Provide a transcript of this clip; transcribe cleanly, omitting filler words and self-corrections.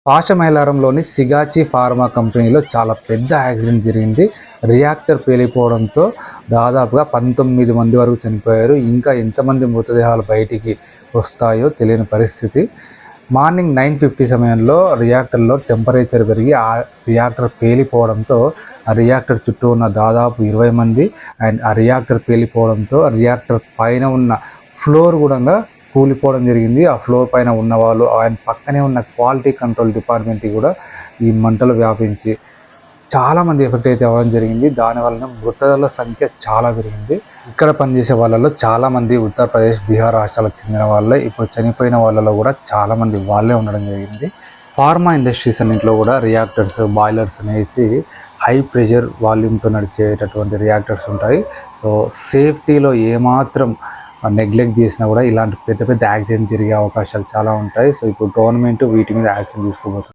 పాషమైలారంలోని Sigachi pharma కంపెనీలో చాలా పెద్ద యాక్సిడెంట్ జరిగింది. రియాక్టర్ పేలిపోవడంతో దాదాపుగా 19 మంది వరకు చనిపోయారు. ఇంకా ఎంతమంది మృతదేహాలు బయటికి వస్తాయో తెలియని పరిస్థితి. మార్నింగ్ 9:50 సమయంలో రియాక్టర్లో టెంపరేచర్ పెరిగి ఆ రియాక్టర్ పేలిపోవడంతో ఆ రియాక్టర్ చుట్టూ ఉన్న దాదాపు 20 మంది అండ్ ఆ రియాక్టర్ పేలిపోవడంతో రియాక్టర్ పైన ఉన్న ఫ్లోర్ కూడా కూలిపోవడం జరిగింది. ఆ ఫ్లోర్ పైన ఉన్న వాళ్ళు ఆయన పక్కనే ఉన్న క్వాలిటీ కంట్రోల్ డిపార్ట్మెంట్కి కూడా ఈ మంటలు వ్యాపించి చాలామంది ఎఫెక్ట్ అయితే అవ్వడం జరిగింది. దానివల్ల మృతుల సంఖ్య చాలా పెరిగింది. ఇక్కడ పనిచేసే వాళ్ళలో చాలామంది ఉత్తరప్రదేశ్, బీహార్ రాష్ట్రాలకు చెందిన వాళ్ళే. ఇప్పుడు చనిపోయిన వాళ్ళలో కూడా చాలామంది వాళ్ళే ఉండడం జరిగింది. ఫార్మా ఇండస్ట్రీస్ అన్నింటిలో కూడా రియాక్టర్స్, బాయిలర్స్ అనేసి హై ప్రెషర్ వాల్యూమ్తో నడిచేటటువంటి రియాక్టర్స్ ఉంటాయి. సో సేఫ్టీలో ఏమాత్రం నెగ్లెక్ట్ చేసినా కూడా ఇలాంటి పెద్ద పెద్ద యాక్సిడెంట్ జరిగే అవకాశాలు చాలా ఉంటాయి. సో ఇప్పుడు గవర్నమెంట్ వీటి మీద యాక్షన్ తీసుకోబోతుంది.